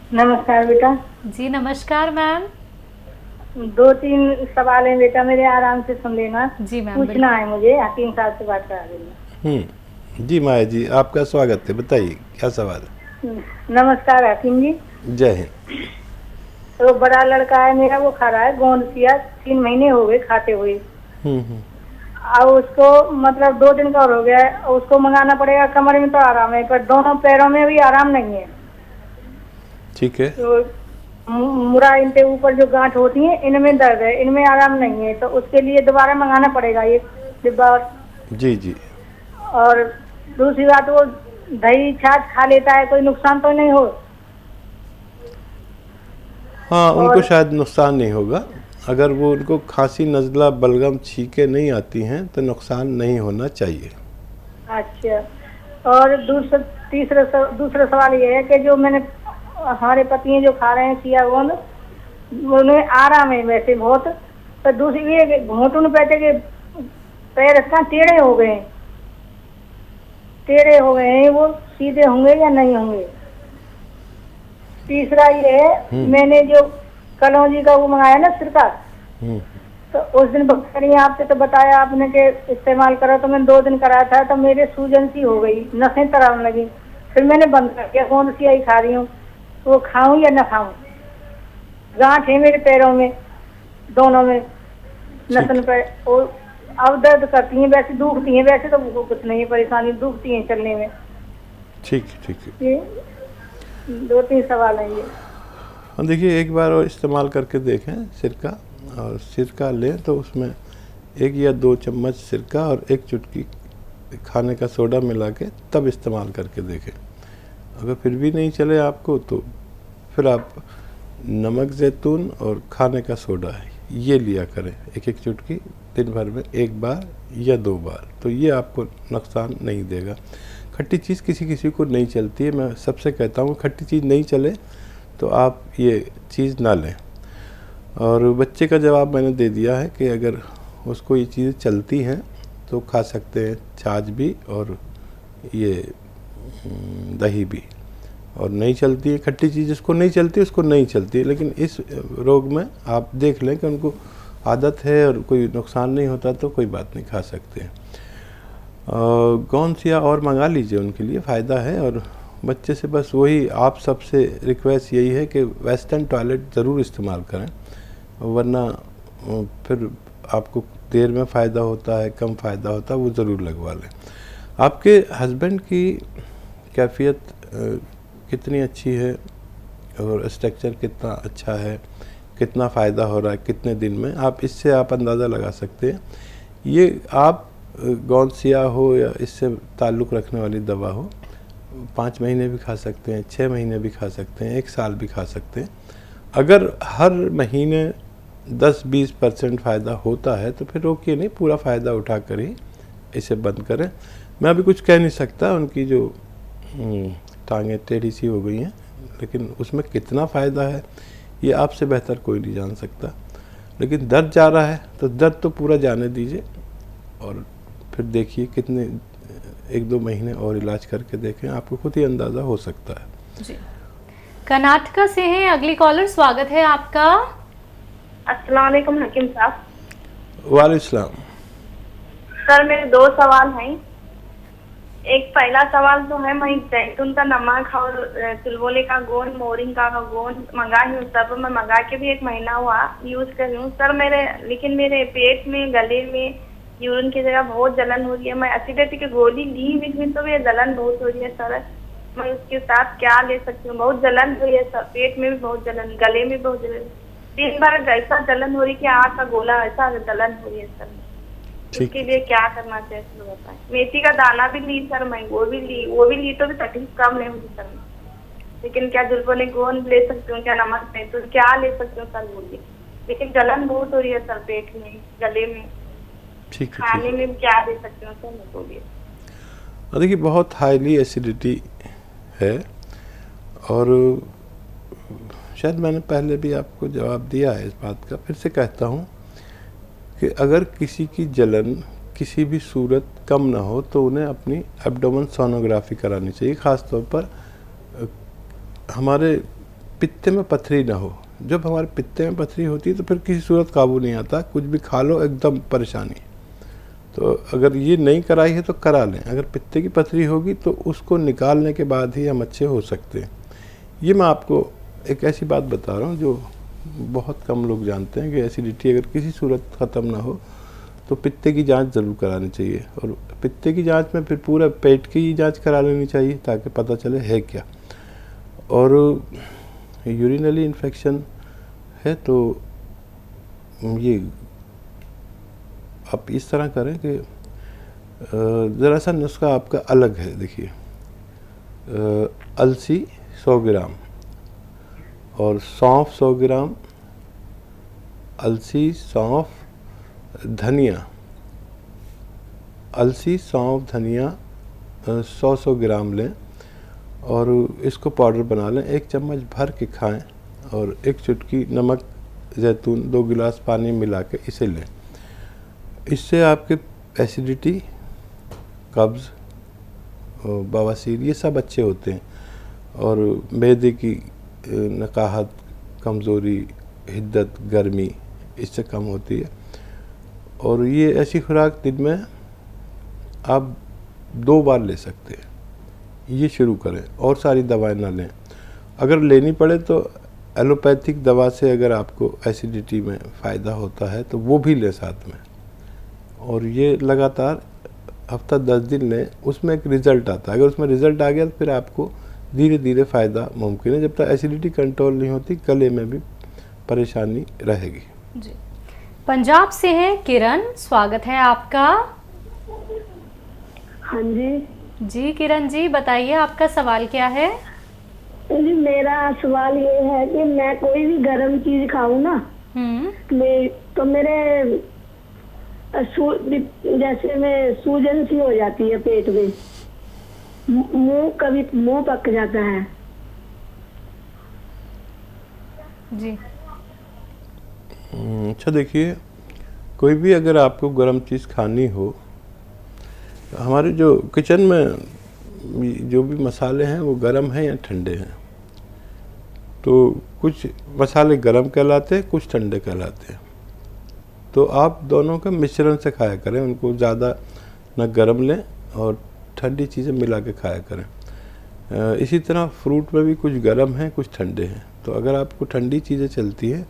नमस्कार बेटा। जी नमस्कार मैम। दो तीन सवाल हैं बेटा, मेरे आराम से सुन लेना। जी मैम पूछना बिल्कुल। है मुझे, हकीम साहब से बात करा देना। जी माया जी, आपका स्वागत है, बताइए क्या सवाल है। नमस्कार हकीम जी। जय हिंद। तो बड़ा लड़का है मेरा, वो खा रहा है गोंद सिया, 3 महीने हो गए खाते हुए। हम्म। अब उसको मतलब 2 दिन का और हो गया है, उसको मंगाना पड़ेगा। कमर में तो आराम है, पर दोनों पैरों में भी आराम नहीं है। ठीक है। तो मुरा इनके ऊपर जो गांठ होती है, इनमें दर्द है, इनमें आराम नहीं है। तो उसके लिए दोबारा मंगाना पड़ेगा एक डिब्बा। जी जी। और दूसरी बात, वो दही छाछ खा लेता है, कोई नुकसान तो नहीं हो? हाँ, उनको और शायद नुकसान नहीं होगा। अगर वो उनको खांसी नज़ला बलगम छींके नहीं आती हैं तो नुकसान नहीं होना चाहिए। अच्छा, और दूसरा सवाल ये है कि जो मैंने हमारे पति हैं जो खा रहे हैं सिया गोंद, उन्हें आराम है वैसे बहुत। पर दूसरी ये घुटन पैसे के पैर कहाँ टेढ़े हो गए हैं, वो सीधे होंगे या नहीं होंगे? तीसरा ये है, मैंने जो कलौंजी का वो मंगाया ना सिरका, हम्म। तो उस दिन बकरी आपसे तो बताया आपने कि इस्तेमाल करा, तो मैंने 2 दिन कराया था, तो मेरे सूजन सी हो गई, नसें तराम लगी। फिर मैंने बंद कर दिया, कौन सी आई खा रही हूँ, तो वो खाऊं या न खाऊं? गांठ है मेरे पैरों में, दोनों में, ठीक नसन पे। और अब दर्द करती हैं, वैसे दुखती हैं, वैसे तो वो कुछ नहीं है परेशानी, दुखती हैं चलने में। ठीक ठीक है। ये 2-3 सवाल हैं ये। हम देखिए, एक बार और इस्तेमाल करके देखें सिरका। और सिरका लें तो उसमें 1 या 2 चम्मच सिरका और 1 चुटकी खाने का सोडा मिला के तब इस्तेमाल करके देखें। अगर फिर भी नहीं चले आपको तो फिर आप नमक ज़ैतून और खाने का सोडा है ये लिया करें, 1-1 चुटकी दिन भर में 1 बार या 2 बार, तो ये आपको नुकसान नहीं देगा। खट्टी चीज़ किसी किसी को नहीं चलती है, मैं सबसे कहता हूँ खट्टी चीज़ नहीं चले तो आप ये चीज़ ना लें। और बच्चे का जवाब मैंने दे दिया है कि अगर उसको ये चीज़ें चलती हैं तो खा सकते हैं, छाछ भी और ये दही भी। और नहीं चलती है खट्टी चीज़, जिसको नहीं चलती उसको नहीं चलती है, लेकिन इस रोग में आप देख लें कि उनको आदत है और कोई नुकसान नहीं होता तो कोई बात नहीं, खा सकते हैं। गोंद सिया और मंगा लीजिए, उनके लिए फ़ायदा है। और बच्चे से बस वही आप सबसे रिक्वेस्ट यही है कि वेस्टर्न टॉयलेट ज़रूर इस्तेमाल करें, वरना फिर आपको देर में फ़ायदा होता है, कम फ़ायदा होता है, वो ज़रूर लगवा लें। आपके हस्बैंड की कैफियत कितनी अच्छी है और स्ट्रक्चर कितना अच्छा है, कितना फ़ायदा हो रहा है कितने दिन में, आप इससे आप अंदाज़ा लगा सकते हैं। ये आप गोंद सिया हो या इससे ताल्लुक़ रखने वाली दवा हो, 5 महीने भी खा सकते हैं, 6 महीने भी खा सकते हैं, 1 साल भी खा सकते हैं। अगर हर महीने 10-20% फ़ायदा होता है तो फिर रोकिए नहीं, पूरा फ़ायदा उठा कर ही इसे बंद करें। मैं अभी कुछ कह नहीं सकता, उनकी जो टांगें टेढ़ी सी हो गई हैं, लेकिन उसमें कितना फ़ायदा है ये आपसे बेहतर कोई नहीं जान सकता। लेकिन दर्द जा रहा है तो दर्द तो पूरा जाने दीजिए और फिर देखिए कितने 1-2 महीने और इलाज करके देखें, आपको खुद ही अंदाज़ा हो सकता है। जी कर्नाटका से हैं अगली कॉलर, स्वागत है आपका। अस्सलाम वालेकुम हकीम साहब। वालेकुम। सर मेरे 2 सवाल हैं। एक पहला सवाल तो है, मैं जैतून का नमक और चिलगोले का गोंद, मोरिंगा का गोंद मंगाई हूँ, सब मैं मंगा के भी 1 महीना हुआ यूज कर रही हूँ सर। लेकिन मेरे पेट में, गले में, यूरिन की जगह बहुत जलन हो रही है। मैं एसिडिटी की गोली ली भी तो ये जलन बहुत हो रही है सर। मैं उसके साथ क्या ले सकती हूँ? बहुत जलन हुई है सर, पेट में भी बहुत जलन, गले में बहुत जलन, 3 बार ऐसा जलन हो रही है कि आग का गोला ऐसा जलन हो रही है सर। इसके लिए क्या करना चाहिए सर बताएं। मेथी का दाना भी ली सर मैं, वो भी ली तो भी तकलीफ कम नहीं हुई सर। लेकिन क्या जुल्फोने गोंद ले सकती हूँ, क्या नमक नहीं, तो क्या ले सकती हूँ सर बोलिए। लेकिन जलन बहुत हो रही है सर, पेट में, गले में, ठीक है। खाने में क्या दे सकती हूँ सर बोलिए। देखिए, बहुत हाईली एसिडिटी है और शायद मैंने पहले भी आपको जवाब दिया है इस बात का, फिर से कहता हूँ कि अगर किसी की जलन किसी भी सूरत कम ना हो तो उन्हें अपनी एब्डोमेन सोनोग्राफी करानी चाहिए। ख़ास तौर पर हमारे पित्ते में पथरी ना हो। जब हमारे पित्ते में पथरी होती है तो फिर किसी सूरत काबू नहीं आता, कुछ भी खा लो एकदम परेशानी। तो अगर ये नहीं कराई है तो करा लें। अगर पित्ते की पथरी होगी तो उसको निकालने के बाद ही हम अच्छे हो सकते हैं। ये मैं आपको एक ऐसी बात बता रहा हूँ जो बहुत कम लोग जानते हैं कि एसिडिटी अगर किसी सूरत ख़त्म ना हो तो पित्ते की जांच ज़रूर करानी चाहिए। और पित्ते की जांच में फिर पूरा पेट की जांच करा लेनी चाहिए ताकि पता चले है क्या। और यूरिनरी इन्फेक्शन है तो ये आप इस तरह करें कि ज़रा सा नुस्खा आपका अलग है। देखिए, अलसी 100 ग्राम और सौंफ 100 ग्राम, अलसी, सौंफ, धनिया, अलसी, सौंफ, धनिया 100 ग्राम लें और इसको पाउडर बना लें। 1 चम्मच भर के खाएं और 1 चुटकी नमक, जैतून, 2 गिलास पानी मिला के इसे लें। इससे आपके एसिडिटी, कब्ज़, बवासीर ये सब अच्छे होते हैं। और मैदे की नकाहत, कमज़ोरी, हिद्दत, गर्मी इससे कम होती है। और ये ऐसी खुराक दिन में आप 2 बार ले सकते हैं। ये शुरू करें और सारी दवाएं ना लें। अगर लेनी पड़े तो एलोपैथिक दवा से अगर आपको एसिडिटी में फ़ायदा होता है तो वो भी लें साथ में। और ये लगातार हफ्ता 10 दिन लें, उसमें एक रिज़ल्ट आता है। अगर उसमें रिज़ल्ट आ गया तो फिर आपको धीरे धीरे फ़ायदा मुमकिन है। जब तक एसिडिटी कंट्रोल नहीं होती गले में भी परेशानी रहेगी। जी, पंजाब से हैं किरण, स्वागत है आपका। हाँ जी। जी किरण जी, बताइए आपका सवाल क्या है। जी, मेरा सवाल ये है कि मैं कोई भी गर्म चीज खाऊं ना तो मेरे जैसे में सूजन सी हो जाती है पेट में, कभी मुंह पक जाता है। जी अच्छा, देखिए, कोई भी अगर आपको गर्म चीज़ खानी हो, हमारे जो किचन में जो भी मसाले हैं वो गर्म हैं या ठंडे हैं। तो कुछ मसाले गर्म कहलाते हैं, कुछ ठंडे कहलाते हैं। तो आप दोनों का मिश्रण से खाया करें, उनको ज़्यादा न गर्म लें और ठंडी चीज़ें मिला के खाया करें। इसी तरह फ्रूट में भी कुछ गर्म हैं, कुछ ठंडे हैं। तो अगर आपको ठंडी चीज़ें चलती हैं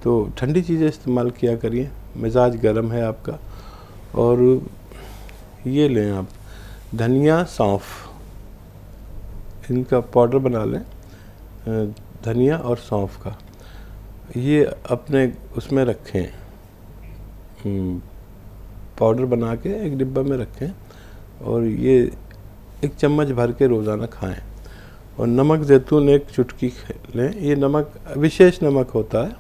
तो ठंडी चीज़ें इस्तेमाल किया करिए। मिजाज गर्म है आपका। और ये लें आप धनिया, सौंफ, इनका पाउडर बना लें, धनिया और सौंफ का। ये अपने उसमें रखें, पाउडर बना के एक डिब्बा में रखें और ये 1 चम्मच भर के रोज़ाना खाएं। और नमक, जैतून 1 चुटकी लें। ये नमक विशेष नमक होता है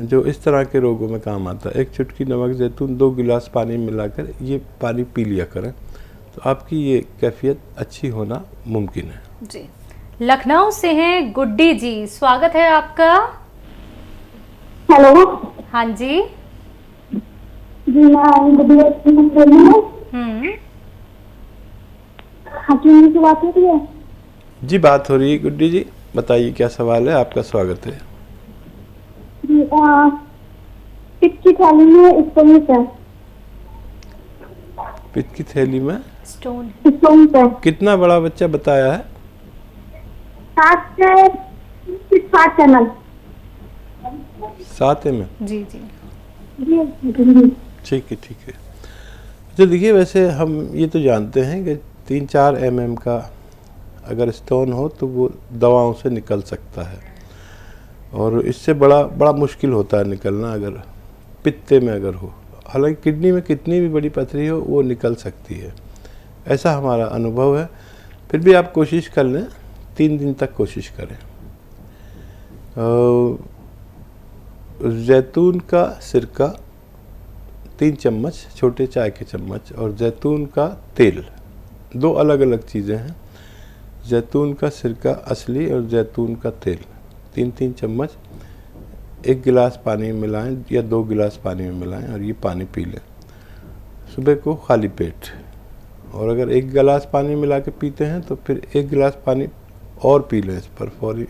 जो इस तरह के रोगों में काम आता है। 1 चुटकी नमक, जैतून, 2 गिलास पानी मिलाकर ये पानी पी लिया करें तो आपकी ये कैफियत अच्छी होना मुमकिन है। जी, लखनऊ से हैं गुड्डी जी, स्वागत है आपका। हेलो। हाँ जी। जी, मैं गुड्डी बोल रही हूँ। हकीम जी से बात हो रही है? जी, बात हो रही है गुड्डी जी, बताइए क्या सवाल है, आपका स्वागत है। जी, पित्त की थैली में स्टोन है। पित्त की थैली में स्टोन है। कितना बड़ा बच्चा बताया है? 7 से 7 चैनल। 7 में? जी जी जी। ठीक है, ठीक है। तो देखिए, वैसे हम ये तो जानते हैं कि 3-4 mm का अगर स्टोन हो तो वो दवाओं से निकल सकता है। और इससे बड़ा मुश्किल होता है निकलना अगर पित्ते में अगर हो। हालांकि किडनी में कितनी भी बड़ी पथरी हो वो निकल सकती है, ऐसा हमारा अनुभव है। फिर भी आप कोशिश कर लें, 3 दिन तक कोशिश करें। जैतून का सिरका 3 चम्मच, छोटे चाय के चम्मच, और जैतून का तेल, 2 अलग अलग चीज़ें हैं। जैतून का सिरका असली और जैतून का तेल 3-3 चम्मच 1 गिलास पानी में मिलाएं या 2 गिलास पानी में मिलाएं और ये पानी पी लें सुबह को खाली पेट। और अगर 1 गिलास पानी मिला के पीते हैं तो फिर 1 गिलास पानी और पी लें इस पर फौरी,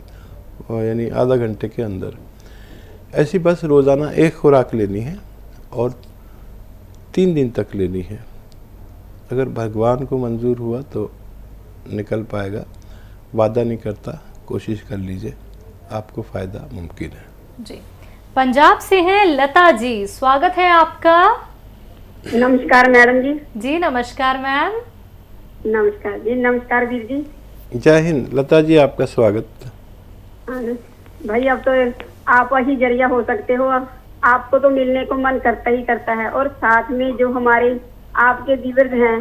और यानी आधा घंटे के अंदर। ऐसी बस रोज़ाना एक खुराक लेनी है और 3 दिन तक लेनी है। अगर भगवान को मंजूर हुआ तो निकल पाएगा, वादा नहीं करता, कोशिश कर लीजिए, आपको फ़ायदा मुमकिन है। जी, पंजाब से हैं लता जी, स्वागत है आपका। नमस्कार मैडम जी। जी नमस्कार मैम। नमस्कार जी। नमस्कार वीर जी। जय हिंद लता जी, आपका स्वागत। भाई अब तो आप ही जरिया हो सकते हो, आपको तो मिलने को मन करता ही करता है, और साथ में जो हमारे आपके व्यूअर्स हैं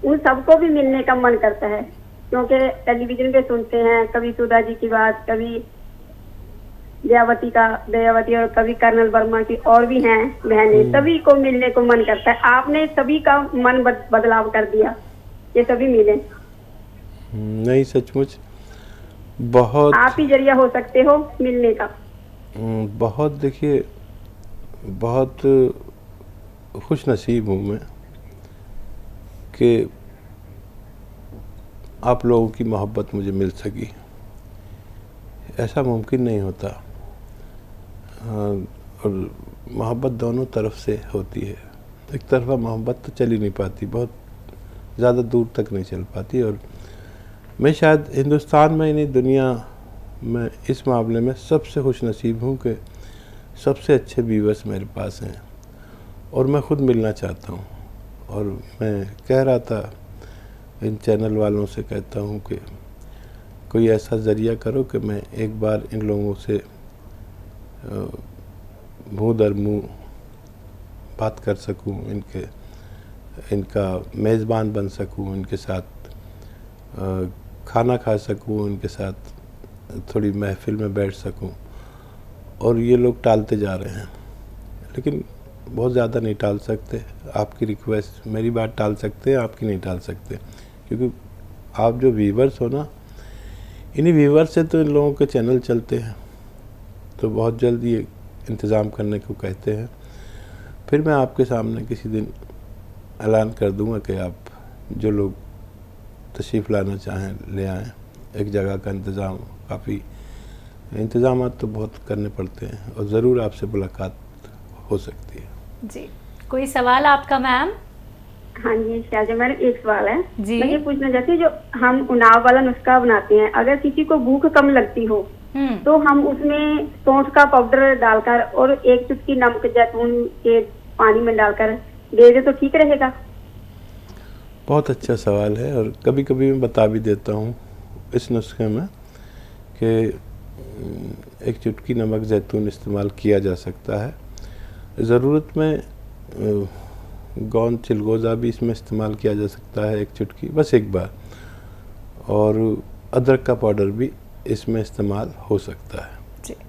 उन सबको भी मिलने का मन करता है, क्योंकि टेलीविजन पे सुनते हैं कभी सुधा जी की बात, कभी दयावती और कभी कर्नल वर्मा की, और भी हैं बहनें, सभी को मिलने को मन करता है। आपने सभी का मन बदलाव कर दिया, ये सभी मिले। नहीं, सचमुच बहुत आप ही जरिया हो सकते हो मिलने का। बहुत, देखिए बहुत खुश नसीब हूँ मैं कि आप लोगों की मोहब्बत मुझे मिल सकी। ऐसा मुमकिन नहीं होता, और मोहब्बत दोनों तरफ से होती है। एक तरफा मोहब्बत तो चल ही नहीं पाती, बहुत ज़्यादा दूर तक नहीं चल पाती। और मैं शायद हिंदुस्तान में ही नहीं, दुनिया में इस मामले में सबसे खुश नसीब हूँ कि सबसे अच्छे व्यूअर्स मेरे पास हैं, और मैं ख़ुद मिलना चाहता हूँ। और मैं कह रहा था इन चैनल वालों से, कहता हूँ कि कोई ऐसा ज़रिया करो कि मैं एक बार इन लोगों से मुँह दर मुँह बात कर सकूँ, इनका मेज़बान बन सकूँ, इनके साथ खाना खा सकूँ, इनके साथ थोड़ी महफिल में बैठ सकूँ। और ये लोग टालते जा रहे हैं, लेकिन बहुत ज़्यादा नहीं टाल सकते। आपकी रिक्वेस्ट, मेरी बात टाल सकते हैं, आपकी नहीं टाल सकते, क्योंकि आप जो व्यूअर्स हो ना, इन्हीं व्यूअर्स से तो इन लोगों के चैनल चलते हैं। तो बहुत जल्द ये इंतज़ाम करने को कहते हैं, फिर मैं आपके सामने किसी दिन ऐलान कर दूंगा कि आप जो लोग तशरीफ़ लाना चाहें ले आएँ। एक जगह का इंतज़ाम, काफ़ी इंतज़ाम तो बहुत करने पड़ते हैं, और ज़रूर आपसे मुलाकात हो सकती है। जी, कोई सवाल आपका मैम? हाँ जी शाहजा मैडम, एक सवाल है जी। मैं ये पूछना चाहती हूँ, जो हम उनाव वाला नुस्खा बनाते हैं, अगर किसी को भूख कम लगती हो तो हम उसमें सौंठ का पाउडर डालकर और 1 चुटकी नमक जैतून के पानी में डालकर दे दे तो ठीक रहेगा? बहुत अच्छा सवाल है, और कभी कभी मैं बता भी देता हूँ इस नुस्खे में कि 1 चुटकी नमक जैतून इस्तेमाल किया जा सकता है। ज़रूरत में गोंद चिलगोज़ा भी इसमें इस्तेमाल किया जा सकता है, 1 चुटकी, बस एक बार। और अदरक का पाउडर भी इसमें इस्तेमाल हो सकता है।